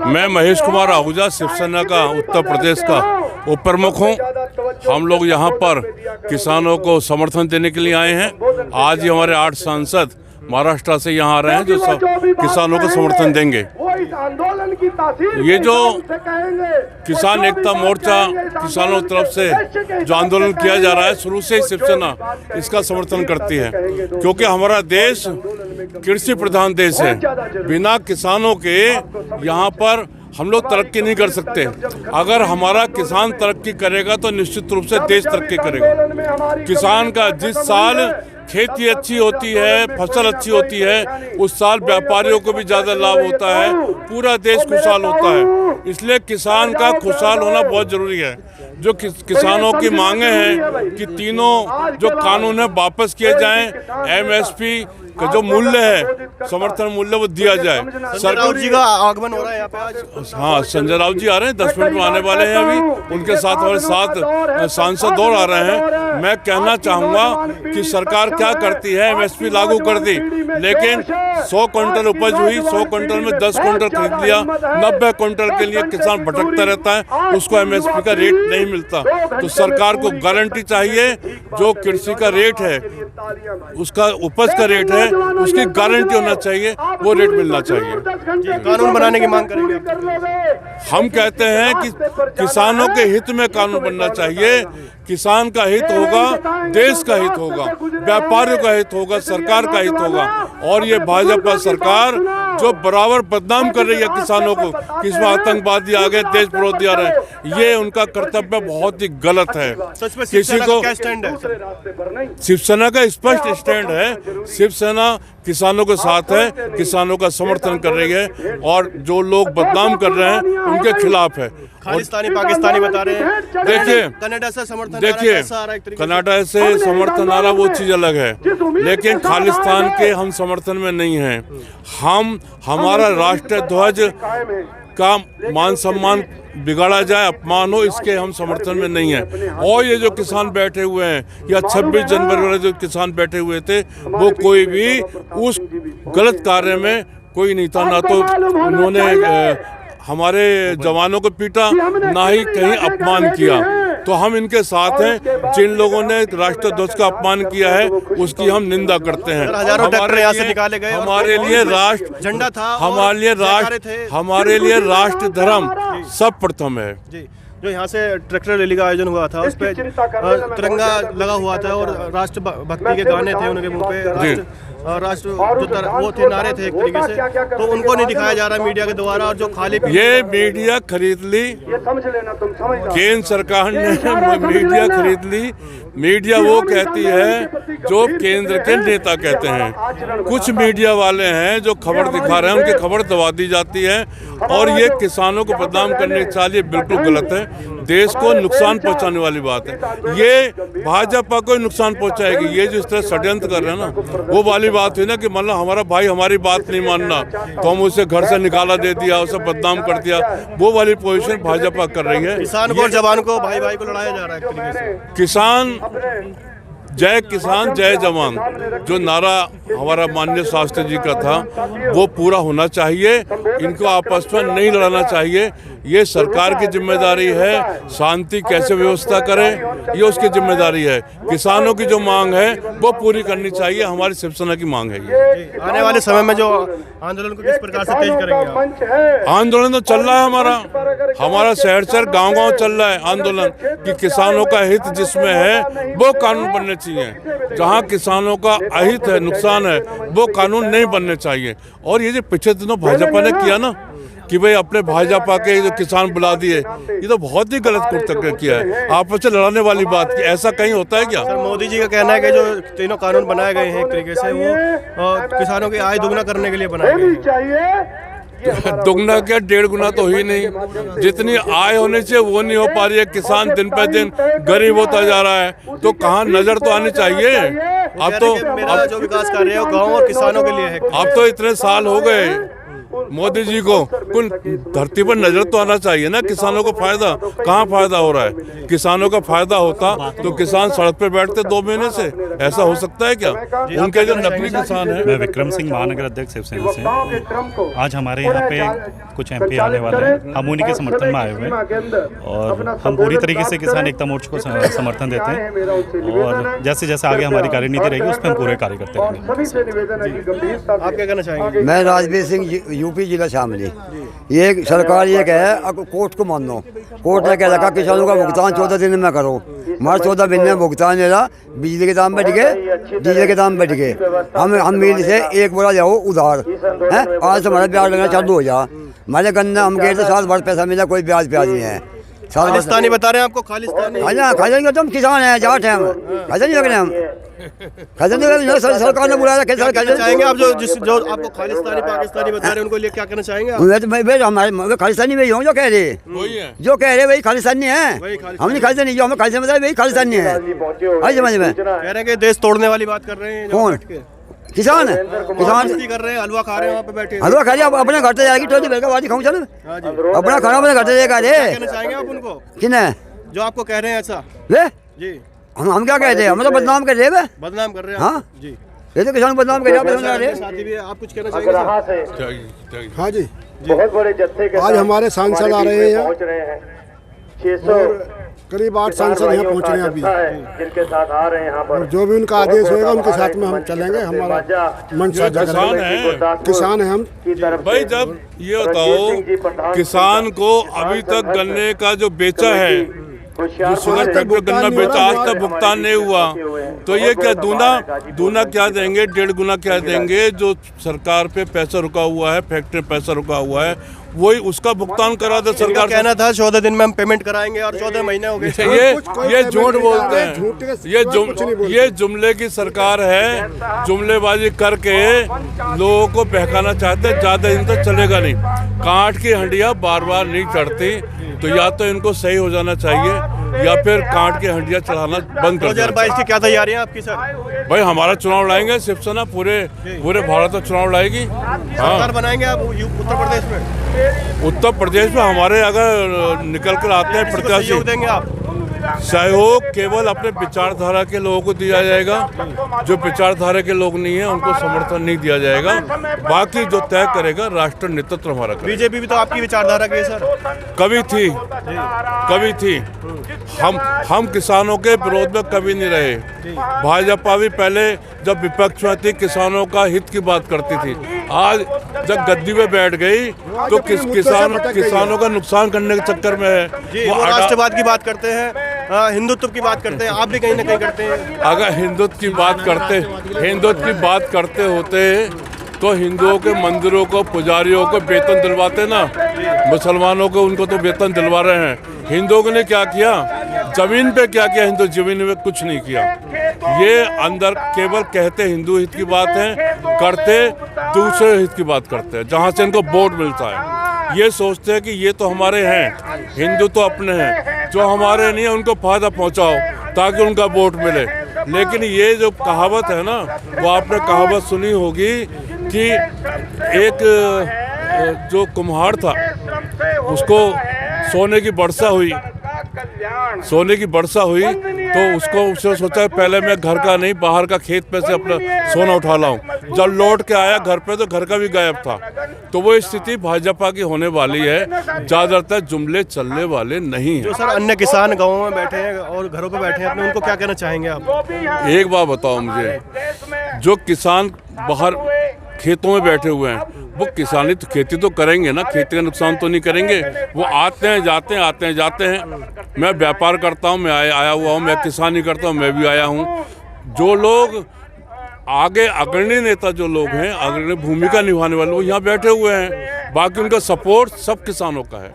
मैं महेश कुमार आहूजा शिवसेना का उत्तर प्रदेश का उप प्रमुख हूँ। हम लोग यहाँ पर किसानों को समर्थन देने के लिए आए हैं। आज ही हमारे 8 सांसद महाराष्ट्र से यहाँ आ रहे हैं जो सब किसानों को समर्थन देंगे। ये जो किसान एकता मोर्चा किसानों की तरफ से जो आंदोलन किया जा रहा है, शुरू से ही शिवसेना इसका समर्थन करती है, क्योंकि हमारा देश कृषि प्रधान देश है। बिना किसानों के यहाँ पर हम लोग तरक्की नहीं कर सकते। अगर हमारा किसान तरक्की करेगा तो निश्चित रूप से देश तरक्की करेगा। किसान का जिस साल खेती अच्छी होती है, फसल अच्छी होती है, उस साल व्यापारियों को भी ज़्यादा लाभ होता है, पूरा देश खुशहाल होता है। इसलिए किसान का खुशहाल होना बहुत ज़रूरी है। जो किसानों की मांगे हैं कि तीनों जो कानून है वापस किए जाएं, MSP का जो मूल्य है, समर्थन मूल्य, वो दिया जाए। संजय राउत जी का आगमन हो रहा है यहाँ पे आज। हाँ, संजय राउत जी आ रहे हैं, 10 मिनट में आने वाले हैं। अभी उनके साथ हमारे 7 सांसद और आ रहे हैं। मैं कहना चाहूँगा कि सरकार क्या करती है, MSP लागू कर दी, लेकिन 100 क्विंटल उपज हुई, 100 क्विंटल में 10 क्विंटल खरीद लिया, 90 क्विंटल के लिए किसान भटकता रहता है, उसको MSP का रेट नहीं मिलता। तो सरकार को गारंटी चाहिए, जो कृषि का रेट है, उसका उपज का रेट है, उसकी गारंटी होना चाहिए, वो रेट मिलना चाहिए। कानून बनाने की मांग करेंगे। हम कहते हैं कि किसानों के हित में कानून बनना चाहिए। किसान का हित होगा, देश का हित होगा, व्यापारियों का हित होगा, सरकार का हित होगा। और ये भाजपा सरकार जो बराबर बदनाम कर रही है किसानों को, कि इसमें आतंकवादी आ गए, देश विरोधी आ रहे हैं, ये उनका कर्तव्य बहुत ही गलत है। किसी को शिवसेना का स्पष्ट स्टैंड है। शिवसेना किसानों के साथ है, किसानों का समर्थन कर रही है, और जो लोग बदनाम कर रहे हैं उनके खिलाफ है। खालिस्तानी पाकिस्तानी बता रहे हैं। देखिए, कनाडा से समर्थन देखिए, कनाडा से समर्थन आ रहा, वो चीज अलग है, लेकिन खालिस्तान के हम समर्थन में नहीं हैं। हमारा राष्ट्रीय ध्वज का मान सम्मान बिगाड़ा जाए, अपमान हो, इसके हम समर्थन में नहीं है। और ये जो किसान बैठे हुए हैं, या 26 जनवरी वाले जो किसान बैठे हुए थे, वो कोई भी उस गलत कार्य में कोई नहीं था। ना तो उन्होंने हमारे जवानों को पीटा, ना ही कहीं अपमान किया। तो हम इनके साथ हैं। जिन लोगों ने राष्ट्रीय ध्वज का अपमान किया है, उसकी हम निंदा करते हैं। हजारों ट्रैक्टर यहाँ से निकाले गए। हमारे लिए राष्ट्र झंडा था, हमारे लिए राष्ट्र धर्म सब प्रथम है। जो यहाँ से ट्रैक्टर रैली का आयोजन हुआ था, उस पे तिरंगा लगा हुआ था और राष्ट्र भक्ति के गाने थे उनके मुंह पे, राष्ट्र वो थे, नारे थे एक तरीके से। तो उनको नहीं दिखाया जा रहा मीडिया के द्वारा। और जो खाली ये मीडिया खरीद ली, केंद्र सरकार ने मीडिया खरीद ली। मीडिया वो कहती है जो केंद्र के नेता कहते हैं। कुछ मीडिया वाले हैं जो खबर दिखा रहे हैं, उनकी खबर दबा दी जाती है, और ये किसानों को बदनाम करने की चाल, ये बिल्कुल गलत है। देश को नुकसान पहुंचाने वाली बात है। ये भाजपा को नुकसान पहुंचाएगी। ये जो इस तरह षड्यंत्र कर रहे हैं ना, वो वाली बात हुई ना कि मतलब हमारा भाई हमारी बात नहीं मानना, तो हम उसे घर से निकाला दे दिया, उसे बदनाम कर दिया। वो वाली पोजीशन भाजपा कर रही है। किसान को और जवान को, भाई भाई को लड़ाया जा रहा है एक तरीके से। किसान जय किसान जय जवान, जो नारा हमारा माननीय शास्त्री जी का था, वो पूरा होना चाहिए। इनको आपस में नहीं लड़ना चाहिए। ये सरकार की जिम्मेदारी है, शांति कैसे व्यवस्था करें, ये उसकी जिम्मेदारी है। किसानों की जो मांग है वो पूरी करनी चाहिए, हमारी शिवसेना की मांग है ये। आने वाले समय में जो आंदोलन को किस प्रकार से तेज करेंगे? आंदोलन तो चल रहा है, हमारा शहर शहर गांव-गांव चल रहा है आंदोलन, कि किसानों का हित जिसमें है वो कानून बनने चाहिए। जहां किसानों का अहित है, नुकसान है, वो कानून नहीं बनने चाहिए। और ये जो पिछले दिनों भाजपा ने किया ना, कि भाई अपने भाजपा के जो किसान बुला दिए, ये तो बहुत ही गलत कृत्य किया है। आपस में लड़ाने वाली बात की, ऐसा कहीं होता है क्या? सर, मोदी जी का कहना है कि जो तीनों कानून बनाए गए हैं एक तरीके से, वो किसानों की आय दुगना करने के लिए बनाए गए हैं। दुगना क्या, 1.5 गुना तो ही नहीं। जितनी आय होने से वो नहीं हो पा रही है। किसान दिन पे दिन गरीब होता जा रहा है, तो कहाँ नजर तो आनी चाहिए। अब तो मेरा जो विकास कार्य है वो गाँव और किसानों के लिए है। अब तो इतने साल हो गए, मोदी जी को कुछ धरती पर नजर तो आना चाहिए ना। किसानों को फायदा कहाँ फायदा हो रहा है? किसानों का फायदा होता तो किसान सड़क पे बैठते 2 महीने से। ऐसा हो सकता है क्या? उनके जो नकली किसान है। मैं विक्रम सिंह, महानगर अध्यक्ष शिवसेना से। आज हमारे यहाँ पे कुछ MP आने वाले हैं, हम उन्हीं के समर्थन में आए हुए हैं और हम पूरी तरीके से किसान एकता मोर्चा को समर्थन देते हैं और जैसे जैसे आगे हमारी कार्यनीति रहेगी उस पर हम पूरे कार्य करते रहेंगे। आप क्या कहना चाहेंगे? मैं राजवीर सिंह, यूपी जिला शामली। ये सरकार ये कहे अब कोर्ट को मान लो। कोर्ट ने कह रखा किसानों का भुगतान 14 दिन में करो। हमारे 14 दिन में भुगतान मेरा बिजली के दाम बढ़ गए, डीजल के दाम बढ़ गए। हम मिल से 1 बोरा जाओ उधार है, आज से हमारा ब्याज लगना चालू हो जा। हमारे गन्ना हम गए थे साल भर पैसा मिला, कोई ब्याज नहीं है। खालिस्तानी बता रहे हैं आपको? खालिस्तानी खाजा तुम किसान है, जाट है, हम खाजा नहीं लग रहे। हम खाजा नहीं लग रहे। सरकार ने बुलाया चाहेंगे आप जो आपको खालिस्तानी पाकिस्तानी बता रहे हैं उनको लिए क्या कहना चाहेंगे आप? हमारे खालिस्तानी में ही जो कह रहे जो कह रहे वही खालिस्तानी है। हम नहीं खालिस्तानी, जो हमें खालिस्तानी बताया वही खालिस्तानी है। आई समझ में? कह रहे हैं कि देश तोड़ने वाली बात कर रहे हैं। कौन? किसान है। किसान कर रहे हैं, हलवा खा रहे हैं, वहाँ पे बैठे हलवा खा लिया, अपने घर से जाएगी तो बेल का बाजी खाऊं चल अपना खाना अपने घर से जाएगा। कहना चाहेंगे आप उनको किने जो आपको कह रहे हैं ऐसा? वे जी हम क्या कहते हैं? हम तो बदनाम कर रहे हैं। बदनाम कर रहे हैं हाँ जी। ये तो किसान बदनाम कर रहे हैं। साथी भी आप कुछ कहना चाहेंगे? हाँ जी, बहुत बड़े जत्थे के आज हमारे सांसद आ रहे हैं, पहुंच रहे हैं। 600 करीब 8 सांसद यहाँ पहुँच रहे हैं अभी। जिनके साथ आ रहे हैं यहाँ पर, और जो भी उनका आदेश होगा उनके साथ में हम चलेंगे। हमारा मन साझा किसान करेंगे। है, किसान है हम। भाई जब ये बताओ किसान को अभी तक गन्ने का जो बेचा है, जो शुगर फैक्ट्री गन्ना बेचा, आज तक भुगतान नहीं हुआ। तो ये क्या दूना क्या देंगे, 1.5 गुना क्या देंगे? जो सरकार पे पैसा रुका हुआ है, फैक्ट्री पैसा रुका हुआ है, वही उसका भुगतान करा दे सरकार। कहना था 14 दिन में हम पेमेंट कराएंगे और 14 महीने हो गए। ये झूठ बोलते हैं। ये जुमले की सरकार है। जुमलेबाजी करके लोगों को बहकाना चाहते हैं। ज्यादा दिन तक चलेगा नहीं। कांट की हंडिया बार बार नहीं चढ़ती। तो या तो इनको सही हो जाना चाहिए या फिर कांट की हंडिया चढ़ाना बंद कर। 2022 की क्या तैयारियां आपकी सर? भाई हमारा चुनाव लाएंगे, शिवसेना पूरे भारत में चुनाव लाएगी। सरकार बनाएंगे आप उत्तर प्रदेश में? उत्तर प्रदेश में हमारे अगर निकल कर आते हैं प्रत्याशी, देंगे आप? सहयोग केवल अपने विचारधारा के लोगों को दिया जाएगा। जो विचारधारा के लोग नहीं है उनको समर्थन नहीं दिया जाएगा। बाकी जो तय करेगा राष्ट्र नेतृत्व हमारा करेगा। बीजेपी भी तो आपकी विचारधारा की है सर? कभी थी। हम किसानों के विरोध में कभी नहीं रहे। भाजपा भी पहले जब विपक्ष में थी किसानों का हित की बात करती थी। आज जब गद्दी में बैठ गई तो किसानों का नुकसान करने के चक्कर में है। वो राष्ट्रवाद की बात करते हैं, हिंदुत्व की बात करते हैं। आप भी कहीं ना कहीं करते हैं। अगर हिंदुत्व की बात करते होते तो हिंदुओं के मंदिरों को, पुजारियों को वेतन दिलवाते ना। मुसलमानों को उनको तो वेतन दिलवा रहे हैं। हिंदुओं ने क्या किया? जमीन पे क्या किया? हिंदू जमीन में कुछ नहीं किया। ये अंदर केवल कहते हिंदू हित की बात है, करते दूसरे हित की बात करते हैं, जहाँ से इनको वोट मिलता है। ये सोचते हैं कि ये तो हमारे हैं, हिंदू तो अपने हैं, जो हमारे नहीं है उनको फायदा पहुँचाओ ताकि उनका वोट मिले। लेकिन ये जो कहावत है ना, वो आपने कहावत सुनी होगी कि एक जो कुम्हार था उसको सोने की वर्षा हुई तो उसने सोचा पहले मैं घर का नहीं बाहर का खेत पे से अपना सोना उठा लाऊं। जब लौट के आया घर पे तो घर का भी गायब था। तो वो स्थिति भाजपा की होने वाली है। ज्यादातर जुमले चलने वाले नहीं जो हैं। सर अन्य किसान गाँव में बैठे हैं और घरों पे बैठे हैं अपने, उनको क्या कहना चाहेंगे आप? एक बात बताओ मुझे, जो किसान बाहर खेतों में बैठे हुए हैं वो किसानी तो खेती तो करेंगे ना, खेती का नुकसान तो नहीं करेंगे। वो आते हैं जाते हैं। मैं व्यापार करता हूँ, मैं आया हुआ हूँ, मैं किसानी करता हूँ, मैं भी आया हूँ। जो लोग आगे अग्रणी नेता जो लोग हैं, अग्रणी भूमिका निभाने वाले, वो यहाँ बैठे हुए हैं। बाकी उनका सपोर्ट सब किसानों का है।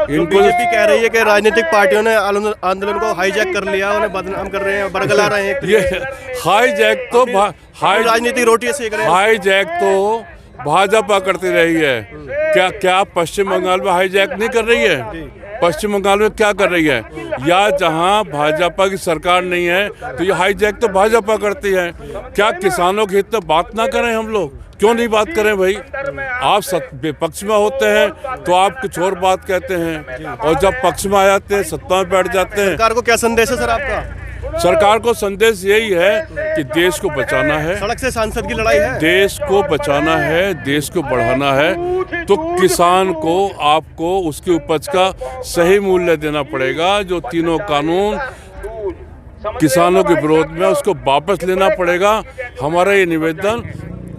इनको बीजेपी कह रही है कि राजनीतिक पार्टियों ने आंदोलन को हाईजैक कर लिया, उन्हें बदनाम कर रहे हैं, बरगला रहे हैं। ये हाईजैक तो राजनीतिक रोटी सेक रहे हैं। हाईजैक तो भाजपा करती रही है। क्या पश्चिम बंगाल में हाईजैक नहीं कर रही है? पश्चिम बंगाल में क्या कर रही है? या जहां भाजपा की सरकार नहीं है तो ये हाईजैक तो भाजपा करती है। क्या किसानों के हित में बात ना करें हम लोग? क्यों नहीं बात करें भाई? आप विपक्ष में होते हैं तो आप कुछ और बात कहते हैं, और जब पक्ष में आ जाते हैं, सत्ता में बैठ जाते हैं। सरकार को क्या संदेश है सर आपका? सरकार को संदेश यही है कि देश को बचाना है, सड़क से सांसद की लड़ाई है। देश को बचाना है, देश को बढ़ाना है, तो किसान को आपको उसकी उपज का सही मूल्य देना पड़ेगा। जो तीनों कानून किसानों के विरोध में, उसको वापस लेना पड़ेगा। हमारा ये निवेदन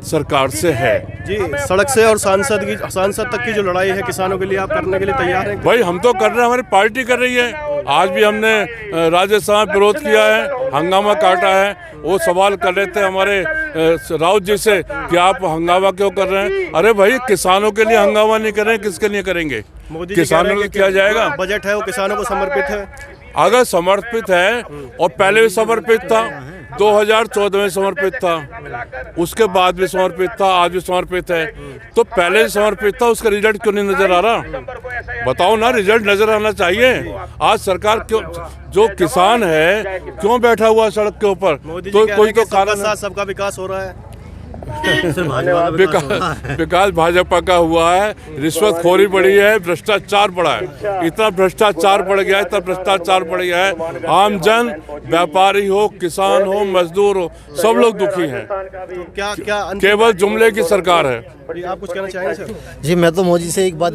सरकार से है। जी, सड़क से और सांसद तक की जो लड़ाई है किसानों के लिए, आप करने के लिए तैयार हैं? भाई हम तो कर रहे हैं, हमारी पार्टी कर रही है। आज भी हमने राज्यसभा में विरोध किया है, हंगामा काटा है। वो सवाल कर रहे थे हमारे राउत जी से कि आप हंगामा क्यों कर रहे हैं? अरे भाई, किसानों के लिए हंगामा नहीं कर रहे हैं, किसके लिए करेंगे? मोदी जी किसानों को किया जाएगा। बजट है वो किसानों को समर्पित है। अगर समर्पित है, और पहले भी समर्पित था, 2014 में समर्पित था, उसके बाद भी समर्पित था, आज भी समर्पित है, तो पहले भी समर्पित था, उसका रिजल्ट क्यों नहीं नजर आ रहा? बताओ ना, रिजल्ट नजर आना चाहिए। आज सरकार क्यों, जो किसान है क्यों बैठा हुआ सड़क के ऊपर? तो कोई तो कारण है। सबका विकास हो रहा है। विकास भाजपा का हुआ है, रिश्वतखोरी बढ़ी है, भ्रष्टाचार बढ़ा है। इतना भ्रष्टाचार बढ़ गया है, इतना भ्रष्टाचार बढ़ गया है। आम जन, व्यापारी हो, किसान हो, मजदूर हो, सब लोग दुखी हैं। क्या केवल जुमले की सरकार है। आप कुछ कहना चाहेंगे सर? जी, मैं तो मोदी से एक बात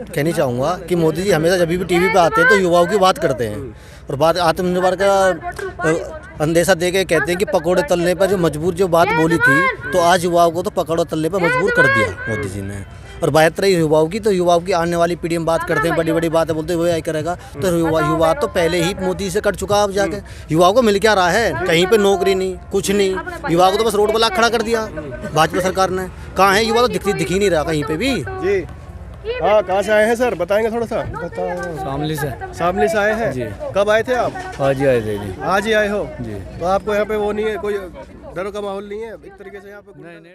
कहनी चाहूँगा कि मोदी जी हमेशा जब भी टीवी पे आते हैं तो युवाओं की बात करते हैं, और बात आत्मनिर्भर का अंदेशा दे के कहते हैं कि पकौड़े तलने पर जो मजबूर जो बात बोली थी, तो आज युवाओं को तो पकौड़े तलने पर मजबूर कर दिया मोदी जी ने। और बात रही युवाओं की, तो युवाओं की आने वाली पीढ़ी में बात करते हैं, बड़ी बड़ी बातें बोलते हुए आई करेगा, तो युवा तो पहले ही मोदी से कट चुका। अब जाके युवाओं को मिल क्या रहा है? कहीं पे नौकरी नहीं, कुछ नहीं। युवाओं को तो बस रोड पर ला खड़ा कर दिया भाजपा सरकार ने। कहाँ है युवा? तो दिख ही नहीं रहा कहीं पे भी। जी, हाँ, कहाँ से आए हैं सर? बताएंगे थोड़ा सा। शामली से। शामली से आए हैं जी। कब आए थे आप? आज ही आए थे जी। आज ही आए हो जी। तो आपको यहाँ पे वो नहीं है, कोई डर का माहौल नहीं है एक तरीके से यहाँ पे? नहीं।